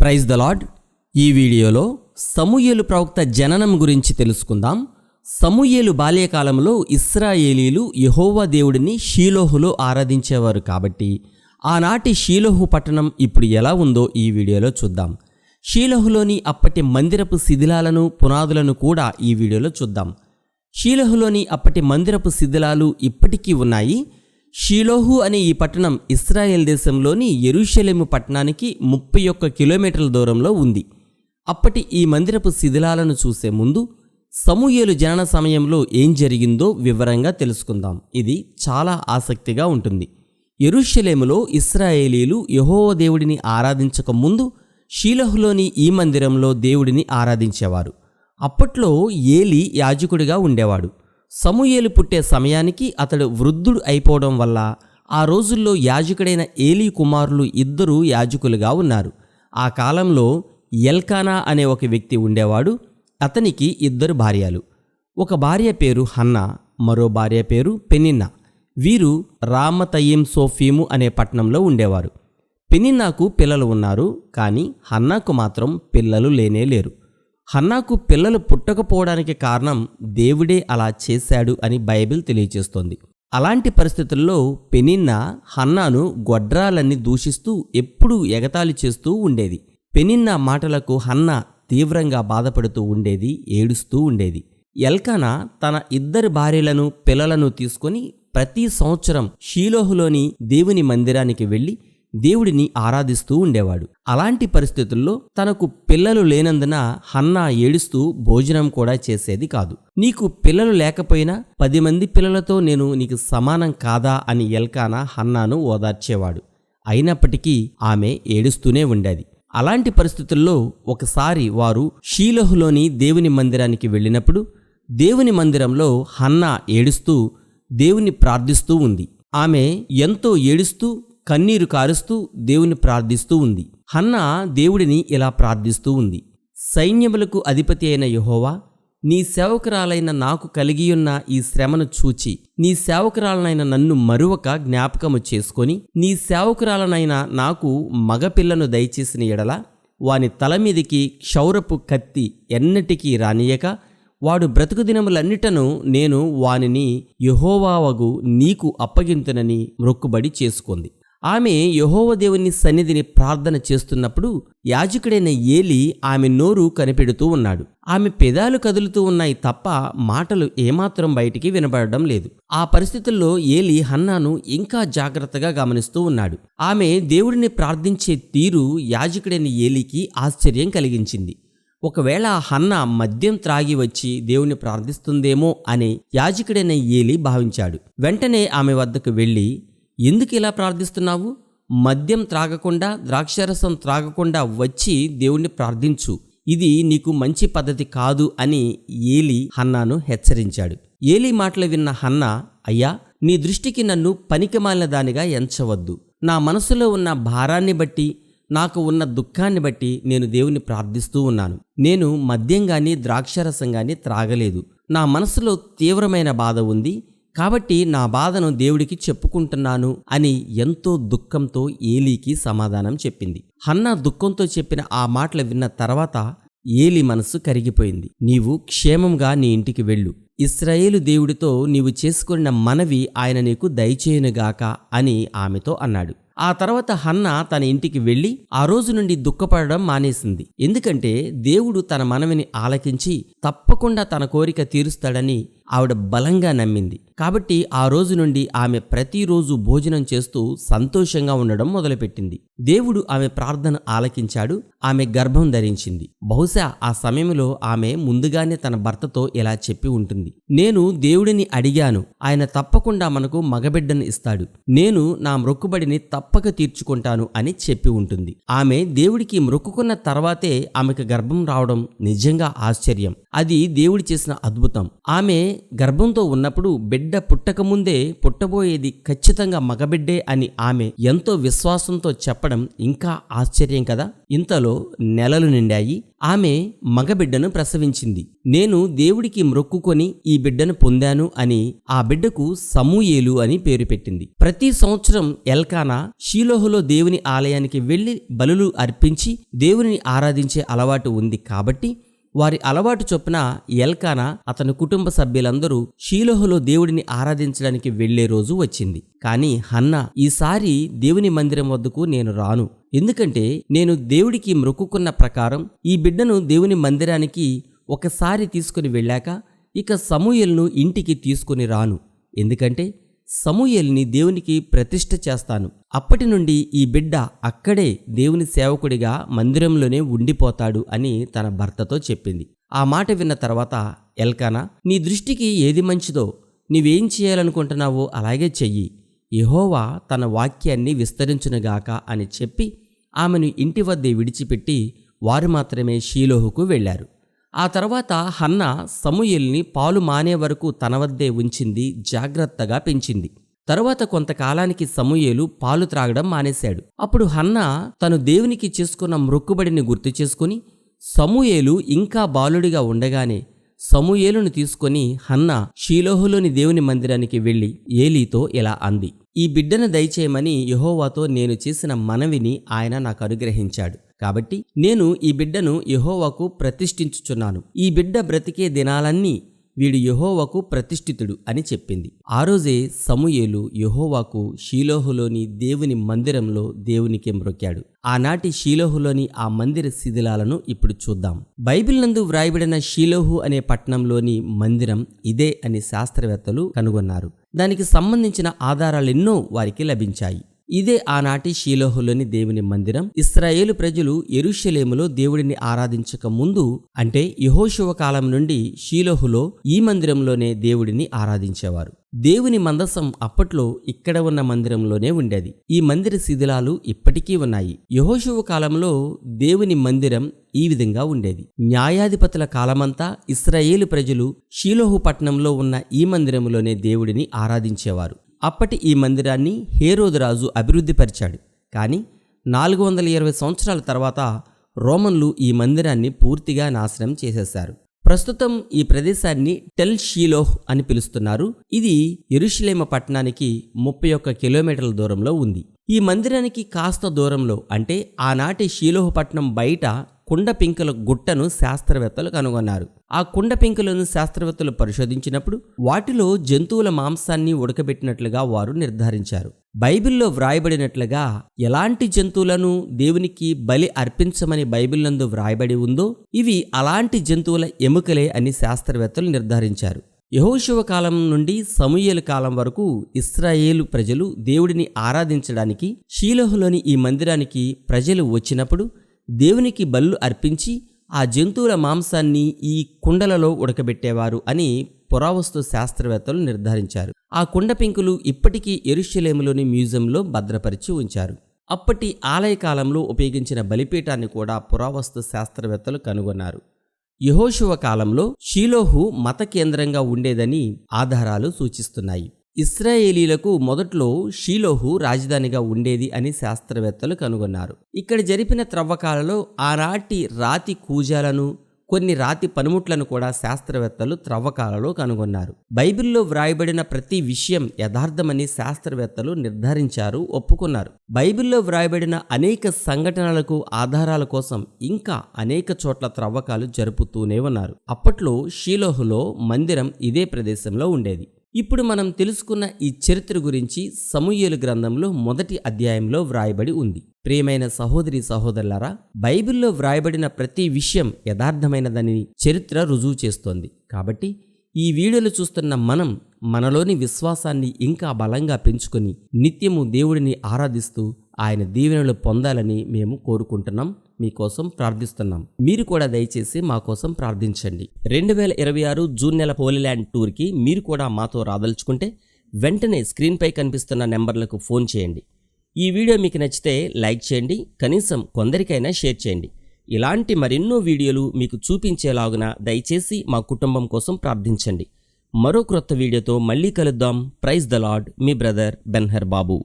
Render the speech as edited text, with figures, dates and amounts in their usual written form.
Praise the lord. ఈ వీడియోలో సమూయేలు ప్రవక్త జననం గురించి తెలుసుకుందాం. సమూయేలు బాల్యకాలంలో ఇశ్రాయేలీలు యెహోవా దేవుడిని షీలోహులో ఆరాధించేవారు కాబట్టి ఆనాటి షీలోహు పట్టణం ఇప్పుడు ఎలా ఉందో ఈ వీడియోలో చూద్దాం. షీలోహులోని అప్పటి మందిరపు శిథిలాలను పునాదులను కూడా ఈ వీడియోలో చూద్దాం. షీలోహులోని అప్పటి మందిరపు శిథిలాలు ఇప్పటికీ ఉన్నాయి. షీలోహు అనే ఈ పట్టణం ఇశ్రాయేల్ దేశంలోని యెరూషలేము పట్టణానికి 31 కిలోమీటర్ల దూరంలో ఉంది. అప్పటి ఈ మందిరపు శిథిలాలను చూసే ముందు సమూయేలు జనన సమయంలో ఏం జరిగిందో వివరంగా తెలుసుకుందాం. ఇది చాలా ఆసక్తిగా ఉంటుంది. యెరూషలేములో ఇశ్రాయేలీలు యెహోవా దేవుడిని ఆరాధించక ముందు షీలోహులోని ఈ మందిరంలో దేవుడిని ఆరాధించేవారు. అప్పట్లో ఏలీ యాజకుడిగా ఉండేవాడు. సమూయేలు పుట్టే సమయానికి అతడు వృద్ధుడు అయిపోవడం వల్ల ఆ రోజుల్లో యాజకుడైన ఏలీ కుమారులు ఇద్దరు యాజకులుగా ఉన్నారు. ఆ కాలంలో ఎల్కానా అనే ఒక వ్యక్తి ఉండేవాడు. అతనికి 2 భార్యలు. ఒక భార్య పేరు హన్నా, మరో భార్య పేరు పెనిన్నా. వీరు రామతయిం సోఫీము అనే పట్టణంలో ఉండేవారు. పెనిన్నాకు పిల్లలు ఉన్నారు, కానీ హన్నాకు మాత్రం పిల్లలు లేరు. హన్నాకు పిల్లలు పుట్టకపోవడానికి కారణం దేవుడే అలా చేశాడు అని బైబిల్ తెలియజేస్తోంది. అలాంటి పరిస్థితుల్లో పెనిన్నా హన్నాను గొడ్రాలన్నీ దూషిస్తూ ఎప్పుడూ ఎగతాళి చేస్తూ ఉండేది. పెనిన్నా మాటలకు హన్నా తీవ్రంగా బాధపడుతూ ఉండేది, ఏడుస్తూ ఉండేది. ఎల్కానా తన 2 భార్యలను పిల్లలను తీసుకొని ప్రతి సంవత్సరం షీలోహులోని దేవుని మందిరానికి వెళ్ళి దేవుడిని ఆరాధిస్తూ ఉండేవాడు. అలాంటి పరిస్థితుల్లో తనకు పిల్లలు లేనందున హన్నా ఏడుస్తూ భోజనం కూడా చేసేది కాదు. నీకు పిల్లలు లేకపోయినా 10 మంది పిల్లలతో నేను నీకు సమానం కాదా అని ఎల్కానా హన్నాను ఓదార్చేవాడు. అయినప్పటికీ ఆమె ఏడుస్తూనే ఉండేది. అలాంటి పరిస్థితుల్లో ఒకసారి వారు షీలోహులోని దేవుని మందిరానికి వెళ్ళినప్పుడు దేవుని మందిరంలో హన్నా ఏడుస్తూ దేవుని ప్రార్థిస్తూ ఉంది. ఆమె ఎంతో ఏడుస్తూ కన్నీరు కారుస్తూ దేవుని ప్రార్థిస్తూ ఉంది. హన్నా దేవుడిని ఇలా ప్రార్థిస్తూ ఉంది. సైన్యములకు అధిపతి అయిన యెహోవా, నీ సేవకురాలైన నాకు కలిగియున్న ఈ శ్రమను చూచి నీ సేవకురాలనైన నన్ను మరువక జ్ఞాపకము చేసుకొని నీ సేవకురాలనైన నాకు మగపిల్లను దయచేసిన ఎడల వాని తల మీదికి క్షౌరపు కత్తి ఎన్నటికీ రానియక వాడు బ్రతుకు దినములన్నిటను నేను వానిని యెహోవావగు నీకు అప్పగింతునని మొక్కుబడి చేసుకుంది. ఆమె యెహోవా దేవుని సన్నిధిని ప్రార్థన చేస్తున్నప్పుడు యాజకుడైన ఏలీ ఆమె నోరు కనిపెడుతూ ఉన్నాడు. ఆమె పెదాలు కదులుతూ ఉన్నాయి తప్ప మాటలు ఏమాత్రం బయటికి వినబడడం లేదు. ఆ పరిస్థితుల్లో ఏలీ హన్నాను ఇంకా జాగ్రత్తగా గమనిస్తూ ఉన్నాడు. ఆమె దేవుడిని ప్రార్థించే తీరు యాజకుడైన ఏలీకి ఆశ్చర్యం కలిగించింది. ఒకవేళ హన్నా మద్యం త్రాగి వచ్చి దేవుని ప్రార్థిస్తుందేమో అని యాజకుడైన ఏలీ భావించాడు. వెంటనే ఆమె వద్దకు వెళ్ళి, ఎందుకు ఇలా ప్రార్థిస్తున్నావు? మద్యం త్రాగకుండా ద్రాక్షారసం త్రాగకుండా వచ్చి దేవుణ్ణి ప్రార్థించు. ఇది నీకు మంచి పద్ధతి కాదు అని ఏలీ హన్నాను హెచ్చరించాడు. ఏలీ మాటలు విన్న హన్నా, అయ్యా, నీ దృష్టికి నన్ను పనికిమాలిన దానిగా ఎంచవద్దు. నా మనసులో ఉన్న భారాన్ని బట్టి నాకు ఉన్న దుఃఖాన్ని బట్టి నేను దేవుని ప్రార్థిస్తూ ఉన్నాను. నేను మద్యం గాని ద్రాక్షారసం గాని త్రాగలేదు. నా మనసులో తీవ్రమైన బాధ ఉంది కాబట్టి నా బాధను దేవుడికి చెప్పుకుంటున్నాను అని ఎంతో దుఃఖంతో ఏలీకి సమాధానం చెప్పింది. హన్నా దుఃఖంతో చెప్పిన ఆ మాటలు విన్న తర్వాత ఏలీ మనసు కరిగిపోయింది. నీవు క్షేమంగా నీ ఇంటికి వెళ్ళు. ఇశ్రాయేలు దేవుడితో నీవు చేసుకున్న మనవి ఆయన నీకు దయచేయునుగాక అని ఆమెతో అన్నాడు. ఆ తర్వాత హన్నా తన ఇంటికి వెళ్ళి ఆ రోజు నుండి దుఃఖపడడం మానేసింది. ఎందుకంటే దేవుడు తన మనవిని ఆలకించి తప్పకుండా తన కోరిక తీరుస్తాడని ఆవిడ బలంగా నమ్మింది. కాబట్టి ఆ రోజు నుండి ఆమె ప్రతిరోజు భోజనం చేస్తూ సంతోషంగా ఉండడం మొదలుపెట్టింది. దేవుడు ఆమె ప్రార్థన ఆలకించాడు. ఆమె గర్భం ధరించింది. బహుశా ఆ సమయంలో ఆమె ముందుగానే తన భర్తతో ఇలా చెప్పి ఉంటుంది, నేను దేవుడిని అడిగాను, ఆయన తప్పకుండా మనకు మగబిడ్డను ఇస్తాడు. నేను నా మొక్కుబడిని తప్పక తీర్చుకుంటాను అని చెప్పి ఉంటుంది. ఆమె దేవుడికి మొక్కుకున్న తర్వాతే ఆమెకు గర్భం రావడం నిజంగా ఆశ్చర్యం. అది దేవుడు చేసిన అద్భుతం. ఆమె గర్భంతో ఉన్నప్పుడు బిడ్డ పుట్టకముందే పుట్టబోయేది ఖచ్చితంగా మగబిడ్డే అని ఆమె ఎంతో విశ్వాసంతో చెప్పడం ఇంకా ఆశ్చర్యం కదా. ఇంతలో నెలలు నిండాయి. ఆమె మగబిడ్డను ప్రసవించింది. నేను దేవుడికి మ్రొక్కుకొని ఈ బిడ్డను పొందాను అని ఆ బిడ్డకు సమూయేలు అని పేరు పెట్టింది. ప్రతి సంవత్సరం ఎల్కానా షీలోహులో దేవుని ఆలయానికి వెళ్లి బలులు అర్పించి దేవుని ఆరాధించే అలవాటు ఉంది కాబట్టి వారి అలవాటు చొప్పున ఎల్కానా అతని కుటుంబ సభ్యులందరూ షీలోహులో దేవుడిని ఆరాధించడానికి వెళ్లే రోజు వచ్చింది. కానీ హన్నా, ఈసారి దేవుని మందిరం వద్దకు నేను రాను, ఎందుకంటే నేను దేవుడికి మ్రొక్కుకున్న ప్రకారం ఈ బిడ్డను దేవుని మందిరానికి ఒకసారి తీసుకుని వెళ్ళాక ఇక సమూయేలును ఇంటికి తీసుకుని రాను, ఎందుకంటే సమూయేలుని దేవునికి ప్రతిష్ఠ చేస్తాను. అప్పటి నుండి ఈ బిడ్డ అక్కడే దేవుని సేవకుడిగా మందిరంలోనే ఉండిపోతాడు అని తన భర్తతో చెప్పింది. ఆ మాట విన్న తర్వాత ఎల్కానా, నీ దృష్టికి ఏది మంచిదో, నీవేం చేయాలనుకుంటున్నావో అలాగే చెయ్యి, యెహోవా తన వాక్యాన్ని విస్తరించునుగాక అని చెప్పి ఆమెను ఇంటి వద్దే విడిచిపెట్టి వారు మాత్రమే షీలోహుకు వెళ్లారు. ఆ తర్వాత హన్నా సమూయేలుని పాలు మానే వరకు తన వద్దే ఉంచింది, జాగ్రత్తగా పెంచింది. తరువాత కొంతకాలానికి సమూయేలు పాలు త్రాగడం మానేశాడు. అప్పుడు హన్నా తను దేవునికి చేసుకున్న మ్రొక్కుబడిని గుర్తు చేసుకుని సమూయేలు ఇంకా బాలుడిగా ఉండగానే సమూయేలును తీసుకుని హన్నా షీలోహులోని దేవుని మందిరానికి వెళ్లి ఏలీతో ఇలా అంది, ఈ బిడ్డను దయచేయమని యెహోవాతో నేను చేసిన మనవిని ఆయన నాకు అనుగ్రహించాడు. కాబట్టి నేను ఈ బిడ్డను యెహోవాకు ప్రతిష్ఠించుచున్నాను. ఈ బిడ్డ బ్రతికే దినాలన్నీ వీడు యెహోవాకు ప్రతిష్ఠితుడు అని చెప్పింది. ఆ రోజే సమూయేలు యెహోవాకు షీలోహులోని దేవుని మందిరంలో దేవునికి మ్రొక్కాడు. ఆనాటి షీలోహులోని ఆ మందిర శిథిలాలను ఇప్పుడు చూద్దాం. బైబిల్ నందు వ్రాయబడిన షీలోహు అనే పట్టణంలోని మందిరం ఇదే అని శాస్త్రవేత్తలు కనుగొన్నారు. దానికి సంబంధించిన ఆధారాలెన్నో వారికి లభించాయి. ఇదే ఆనాటి షీలోహులోని దేవుని మందిరం. ఇశ్రాయేలు ప్రజలు యెరూషలేములో దేవుడిని ఆరాధించక ముందు, అంటే యెహోషువ కాలం నుండి షీలోహులో ఈ మందిరంలోనే దేవుడిని ఆరాధించేవారు. దేవుని మందసం అప్పట్లో ఇక్కడ ఉన్న మందిరంలోనే ఉండేది. ఈ మందిర శిథిలాలు ఇప్పటికీ ఉన్నాయి. యెహోషువ కాలంలో దేవుని మందిరం ఈ విధంగా ఉండేది. న్యాయాధిపతుల కాలమంతా ఇశ్రాయేలు ప్రజలు షీలోహు పట్టణంలో ఉన్న ఈ మందిరంలోనే దేవుడిని ఆరాధించేవారు. అప్పటి ఈ మందిరాన్ని హేరోదు రాజు అభివృద్ధిపరిచాడు. కానీ 420 సంవత్సరాల తర్వాత రోమన్లు ఈ మందిరాన్ని పూర్తిగా నాశనం చేసేశారు. ప్రస్తుతం ఈ ప్రదేశాన్ని టెల్ షీలోహ్ అని పిలుస్తున్నారు. ఇది యెరూషలేము పట్టణానికి 31 కిలోమీటర్ల దూరంలో ఉంది. ఈ మందిరానికి కాస్త దూరంలో, అంటే ఆనాటి షీలోహు పట్టణం బయట కుండ పింకల గుట్టను శాస్త్రవేత్తలు కనుగొన్నారు. ఆ కుండ పింకలను శాస్త్రవేత్తలు పరిశోధించినప్పుడు వాటిలో జంతువుల మాంసాన్ని ఉడకబెట్టినట్లుగా వారు నిర్ధారించారు. బైబిల్లో వ్రాయబడినట్లుగా ఎలాంటి జంతువులను దేవునికి బలి అర్పించమని బైబిల్ నందు వ్రాయబడి ఉందో ఇవి అలాంటి జంతువుల ఎముకలే అని శాస్త్రవేత్తలు నిర్ధారించారు. యెహోషువ కాలం నుండి సమూయేలు కాలం వరకు ఇశ్రాయేలు ప్రజలు దేవుడిని ఆరాధించడానికి షీలోహులోని ఈ మందిరానికి ప్రజలు వచ్చినప్పుడు దేవునికి బలులు అర్పించి ఆ జంతువుల మాంసాన్ని ఈ కుండలలో ఉడకబెట్టేవారు అని పురావస్తు శాస్త్రవేత్తలు నిర్ధారించారు. ఆ కుండ పెంకులు ఇప్పటికీ యెరూషలేములోని మ్యూజియంలో భద్రపరిచి ఉంచారు. అప్పటి ఆలయ కాలంలో ఉపయోగించిన బలిపీఠాన్ని కూడా పురావస్తు శాస్త్రవేత్తలు కనుగొన్నారు. యెహోషువ కాలంలో షీలోహు మత కేంద్రంగా ఉండేదని ఆధారాలు సూచిస్తున్నాయి. ఇశ్రాయేలీలకు మొదట్లో షీలోహు రాజధానిగా ఉండేది అని శాస్త్రవేత్తలు కనుగొన్నారు. ఇక్కడ జరిపిన త్రవ్వకాలలో ఆనాటి రాతి కూజాలను, కొన్ని రాతి పనిముట్లను కూడా శాస్త్రవేత్తలు త్రవ్వకాలలో కనుగొన్నారు. బైబిల్లో వ్రాయబడిన ప్రతి విషయం యథార్థమని శాస్త్రవేత్తలు నిర్ధారించారు, ఒప్పుకున్నారు. బైబిల్లో వ్రాయబడిన అనేక సంఘటనలకు ఆధారాల కోసం ఇంకా అనేక చోట్ల త్రవ్వకాలు జరుపుతూనే ఉన్నారు. అప్పట్లో షీలోహులో మందిరం ఇదే ప్రదేశంలో ఉండేది. ఇప్పుడు మనం తెలుసుకున్న ఈ చరిత్ర గురించి సమూయేలు గ్రంథంలో 1వ అధ్యాయంలో వ్రాయబడి ఉంది. ప్రియమైన సహోదరి సహోదరులారా, బైబిల్లో వ్రాయబడిన ప్రతి విషయం యథార్థమైనదని చరిత్ర రుజువు చేస్తోంది. కాబట్టి ఈ వీడియోలు చూస్తున్న మనం మనలోని విశ్వాసాన్ని ఇంకా బలంగా పెంచుకొని నిత్యము దేవుడిని ఆరాధిస్తూ ఆయన దీవెనలు పొందాలని మేము కోరుకుంటున్నాం. మీకోసం ప్రార్థిస్తున్నాం. మీరు కూడా దయచేసి మా కోసం ప్రార్థించండి. 2026 జూన్ నెల హోలీల్యాండ్ టూర్కి మీరు కూడా మాతో రాదలుచుకుంటే వెంటనే స్క్రీన్పై కనిపిస్తున్న నెంబర్లకు ఫోన్ చేయండి. ఈ వీడియో మీకు నచ్చితే లైక్ చేయండి, కనీసం కొందరికైనా షేర్ చేయండి. ఇలాంటి మరెన్నో వీడియోలు మీకు చూపించేలాగున దయచేసి మా కుటుంబం కోసం ప్రార్థించండి. మరో క్రొత్త వీడియోతో మళ్ళీ కలుద్దాం. ప్రైజ్ ద లార్డ్, మీ బ్రదర్ బెన్హర్ బాబు.